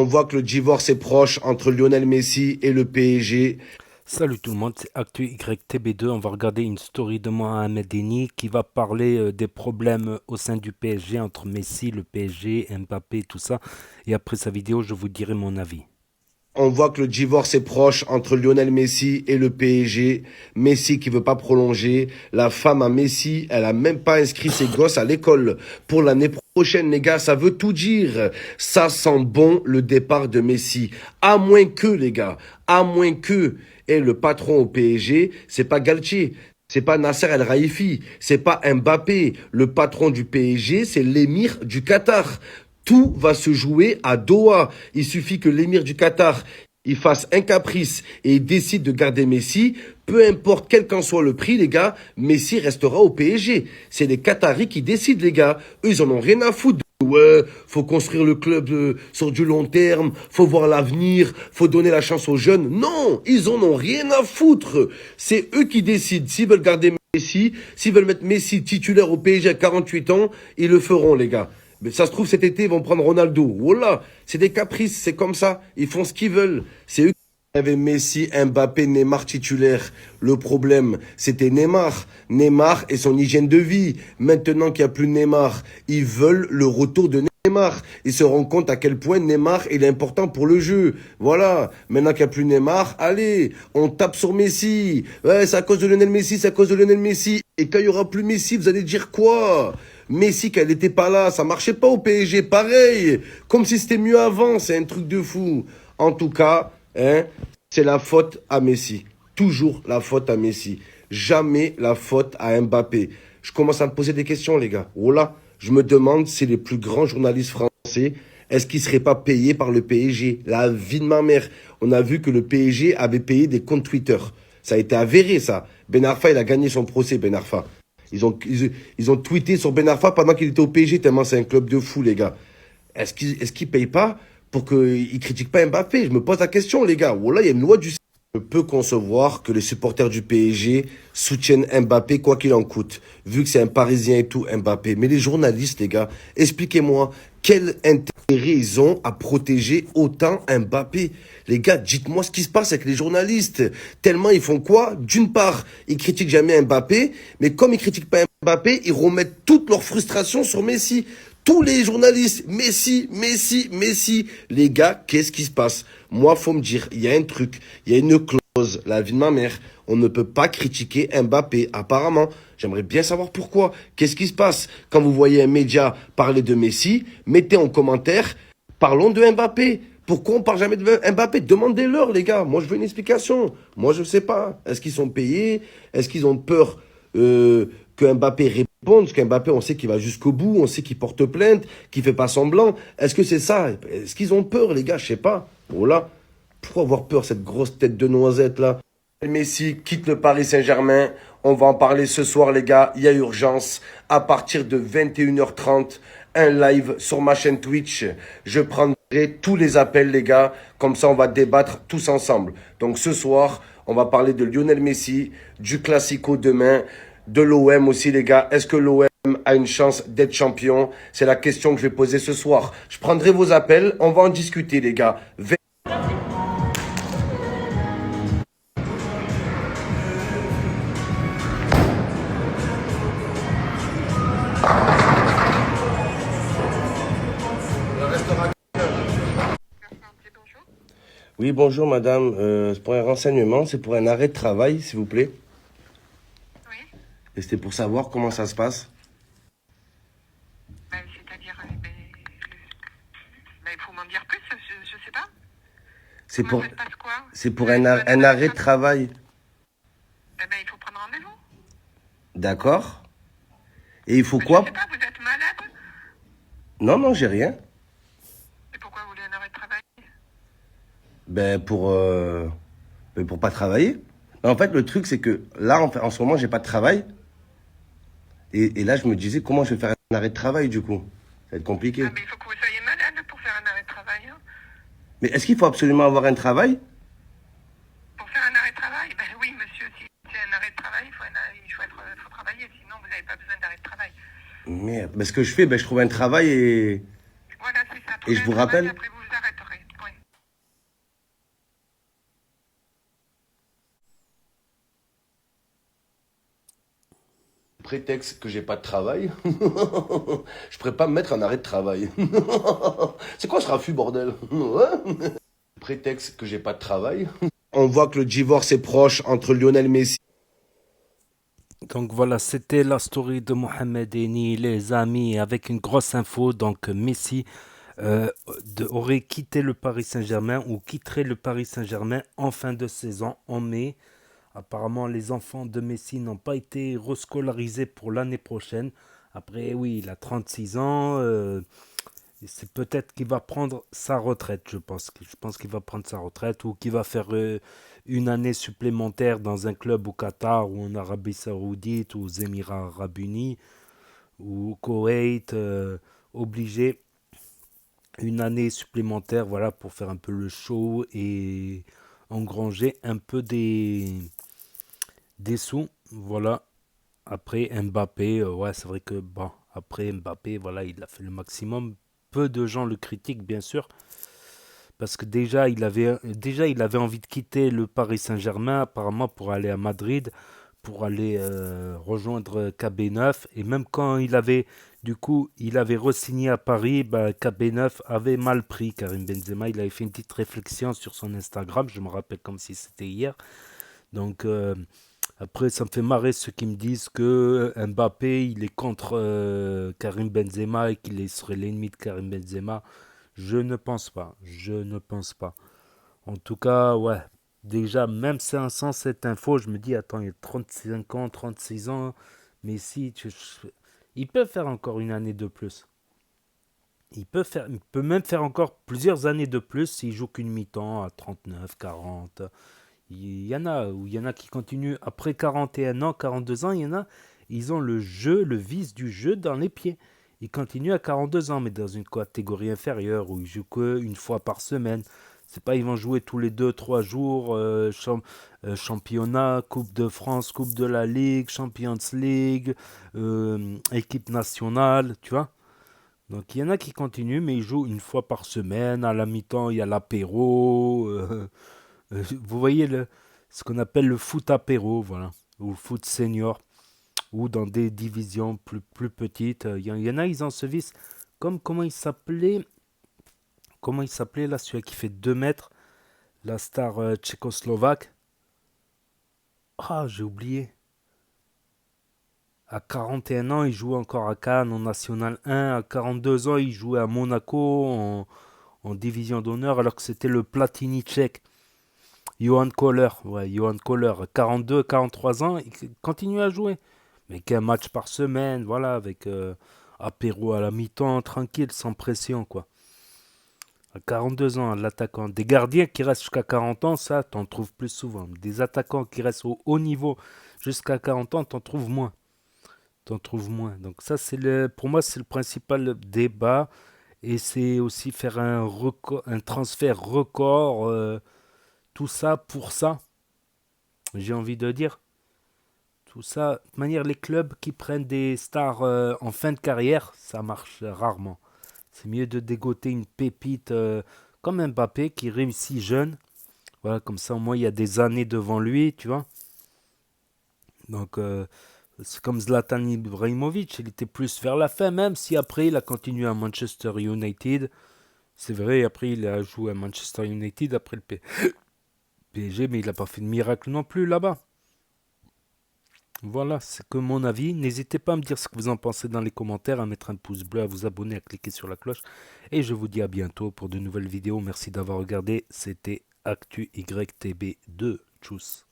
On voit que le divorce est proche entre Lionel Messi et le PSG. Salut tout le monde, c'est Actu YTB2. On va regarder une story de Mohamed Eni qui va parler des problèmes au sein du PSG entre Messi, le PSG, Mbappé, tout ça. Et après sa vidéo, je vous dirai mon avis. On voit que le divorce est proche entre Lionel Messi et le PSG. Messi qui veut pas prolonger. La femme à Messi, elle a même pas inscrit ses gosses à l'école pour l'année prochaine, les gars. Ça veut tout dire. Ça sent bon le départ de Messi. À moins que, les gars, à moins que, et le patron au PSG, c'est pas Galtier. C'est pas Nasser El Raifi, c'est pas Mbappé. Le patron du PSG, c'est l'émir du Qatar. Tout va se jouer à Doha. Il suffit que l'émir du Qatar il fasse un caprice et il décide de garder Messi, peu importe quel qu'en soit le prix, les gars, Messi restera au PSG. C'est les Qataris qui décident, les gars. Eux, ils en ont rien à foutre. Ouais, faut construire le club sur du long terme, faut voir l'avenir, faut donner la chance aux jeunes. Non, ils en ont rien à foutre. C'est eux qui décident. S'ils veulent garder Messi, s'ils veulent mettre Messi titulaire au PSG à 48 ans, ils le feront, les gars. Mais ça se trouve, cet été, ils vont prendre Ronaldo. Voilà, c'est des caprices, c'est comme ça. Ils font ce qu'ils veulent. C'est eux qui avaient Messi, Mbappé, Neymar titulaire. Le problème, c'était Neymar. Neymar et son hygiène de vie. Maintenant qu'il n'y a plus Neymar, ils veulent le retour de Neymar. Ils se rendent compte à quel point Neymar il est important pour le jeu. Voilà. Maintenant qu'il n'y a plus Neymar, allez, on tape sur Messi. Ouais, c'est à cause de Lionel Messi, c'est à cause de Lionel Messi. Et quand il n'y aura plus Messi, vous allez dire quoi? Messi, quand elle n'était pas là, ça marchait pas au PSG, pareil. Comme si c'était mieux avant, c'est un truc de fou. En tout cas, hein, c'est la faute à Messi. Toujours la faute à Messi. Jamais la faute à Mbappé. Je commence à me poser des questions, les gars. Oh là, je me demande si les plus grands journalistes français, est-ce qu'ils ne seraient pas payés par le PSG? La vie de ma mère. On a vu que le PSG avait payé des comptes Twitter. Ça a été avéré, ça. Ben Arfa, il a gagné son procès, Ben Arfa. Ils ont tweeté sur Ben Arfa pendant qu'il était au PSG, tellement c'est un club de fous, les gars. Est-ce qu'ils payent pas pour qu'ils critiquent pas Mbappé? Je me pose la question, les gars. Voilà, il y a une loi du... Je peux concevoir que les supporters du PSG soutiennent Mbappé quoi qu'il en coûte, vu que c'est un Parisien et tout, Mbappé. Mais les journalistes, les gars, expliquez-moi, quel intérêt ils ont à protéger autant Mbappé? Les gars, dites-moi ce qui se passe avec les journalistes. Tellement ils font quoi? D'une part, ils critiquent jamais Mbappé, mais comme ils critiquent pas Mbappé, ils remettent toute leur frustration sur Messi. Tous les journalistes, Messi, Messi, Messi. Les gars, qu'est-ce qui se passe? Moi, faut me dire, il y a un truc, il y a une clause, la vie de ma mère. On ne peut pas critiquer Mbappé, apparemment. J'aimerais bien savoir pourquoi. Qu'est-ce qui se passe? Quand vous voyez un média parler de Messi, mettez en commentaire, parlons de Mbappé. Pourquoi on parle jamais de Mbappé? Demandez-leur, les gars. Moi, je veux une explication. Moi, je ne sais pas. Est-ce qu'ils sont payés? Est-ce qu'ils ont peur que Mbappé réponde? Parce qu'Mbappé, on sait qu'il va jusqu'au bout. On sait qu'il porte plainte, qu'il fait pas semblant. Est-ce que c'est ça? Est-ce qu'ils ont peur, les gars? Je sais pas. Voilà. Pourquoi avoir peur, cette grosse tête de noisette, là? Messi quitte le Paris Saint-Germain. On va en parler ce soir, les gars. Il y a urgence. À partir de 21h30, un live sur ma chaîne Twitch. Je prendrai tous les appels, les gars. Comme ça, on va débattre tous ensemble. Donc, ce soir, on va parler de Lionel Messi, du Classico demain, de l'OM aussi, les gars. Est-ce que l'OM a une chance d'être champion? C'est la question que je vais poser ce soir. Je prendrai vos appels. On va en discuter, les gars. Oui, bonjour madame. C'est pour un renseignement, c'est pour un arrêt de travail, s'il vous plaît. Oui, Et c'était pour savoir comment ça se passe. c'est-à-dire, il faut m'en dire plus, je sais pas. C'est Comment pour, ça se passe quoi? c'est pour Il faut un arrêt de travail. il faut prendre rendez-vous. D'accord? Et il faut Je quoi? sais pas, vous êtes malade? Non, non, j'ai rien. Et pourquoi vous voulez un arrêt de travail? Ben, pour pas travailler. En fait, le truc, c'est que là, en ce moment, j'ai pas de travail. Et là, je me disais, comment je vais faire un arrêt de travail, du coup? Ça va être compliqué. Ah, mais il faut que vous soyez malade pour faire un arrêt de travail. Hein. Mais est-ce qu'il faut absolument avoir un travail? Pour faire un arrêt de travail? Ben oui, monsieur, si c'est un arrêt de travail, il faut travailler, sinon vous n'avez pas besoin d'arrêt de travail. Merde. Ben, ce que je fais, ben, je trouve un travail et... Voilà, c'est ça. Et Trouvez je un vous travail, rappelle? après vous vous arrêterez. Prétexte que j'ai pas de travail. Je pourrais pas me mettre un arrêt de travail. C'est quoi ce raffut, bordel? Ouais. Prétexte que j'ai pas de travail. On voit que le divorce est proche entre Lionel Messi. Donc voilà, c'était la story de Mohamed Eni, les amis, avec une grosse info. Donc Messi aurait quitté le Paris Saint-Germain ou quitterait le Paris Saint-Germain en fin de saison, en mai. Apparemment, les enfants de Messi n'ont pas été rescolarisés pour l'année prochaine. Après, oui, il a 36 ans. C'est peut-être qu'il va prendre sa retraite, je pense. Je pense qu'il va prendre sa retraite ou qu'il va faire une année supplémentaire dans un club au Qatar ou en Arabie Saoudite ou aux Émirats Arabes Unis ou au Koweït. Obligé une année supplémentaire, voilà, pour faire un peu le show et engranger un peu des sous. Voilà. Après Mbappé, ouais, c'est vrai que bon, après Mbappé, voilà, il a fait le maximum. Peu de gens le critiquent, bien sûr, parce que déjà il avait envie de quitter le Paris Saint-Germain, apparemment, pour aller à Madrid, pour aller rejoindre KB9. Et même quand du coup, il avait re-signé à Paris, bah, KB9 avait mal pris Karim Benzema. Il avait fait une petite réflexion sur son Instagram, je me rappelle comme si c'était hier. Donc, après, ça me fait marrer ceux qui me disent que Mbappé, il est contre Karim Benzema et serait l'ennemi de Karim Benzema. Je ne pense pas. Je ne pense pas. En tout cas, ouais. Déjà, même sans cette info, je me dis, attends, il a 35 ans, 36 ans. Mais si, il peut faire encore une année de plus. Il peut même faire encore plusieurs années de plus s'il joue qu'une mi-temps à 39, 40. Il y en a qui continuent après 41 ans, 42 ans, il y en a, ils ont le vice du jeu dans les pieds. Ils continuent à 42 ans, mais dans une catégorie inférieure où ils jouent qu'une fois par semaine. C'est pas ils vont jouer tous les 2-3 jours, championnat, Coupe de France, Coupe de la Ligue, Champions League, équipe nationale, tu vois. Donc il y en a qui continuent, mais ils jouent une fois par semaine. À la mi-temps, il y a l'apéro. Vous voyez ce qu'on appelle le foot apéro, voilà, ou le foot senior, ou dans des divisions plus petites. Il y en a, ils en se vissent. Comme comment il s'appelait là, celui qui fait 2 mètres, la star tchécoslovaque. Ah, j'ai oublié. À 41 ans, il jouait encore à Cannes en National 1. À 42 ans, il jouait à Monaco en division d'honneur, alors que c'était le Platini tchèque. Johan Kohler, ouais, Johan Kohler, 42, 43 ans, il continue à jouer. Mais qu'un match par semaine, voilà, avec apéro à la mi-temps, tranquille, sans pression, quoi. À 42 ans, l'attaquant. Des gardiens qui restent jusqu'à 40 ans, ça, t'en trouves plus souvent. Des attaquants qui restent au haut niveau jusqu'à 40 ans, t'en trouves moins. T'en trouves moins. Donc ça, pour moi, c'est le principal débat. Et c'est aussi faire un transfert record. Tout ça pour ça, j'ai envie de dire. Tout ça, de toute manière, les clubs qui prennent des stars en fin de carrière, ça marche rarement. C'est mieux de dégoter une pépite comme Mbappé qui réussit jeune. Voilà, comme ça, au moins, il y a des années devant lui, tu vois. Donc, c'est comme Zlatan Ibrahimovic, il était plus vers la fin, même si après, il a continué à Manchester United. C'est vrai, après, il a joué à Manchester United après le PSG, mais il n'a pas fait de miracle non plus là-bas. Voilà, c'est que mon avis. N'hésitez pas à me dire ce que vous en pensez dans les commentaires, à mettre un pouce bleu, à vous abonner, à cliquer sur la cloche. Et je vous dis à bientôt pour de nouvelles vidéos. Merci d'avoir regardé. C'était Actu YTB2. Tchuss.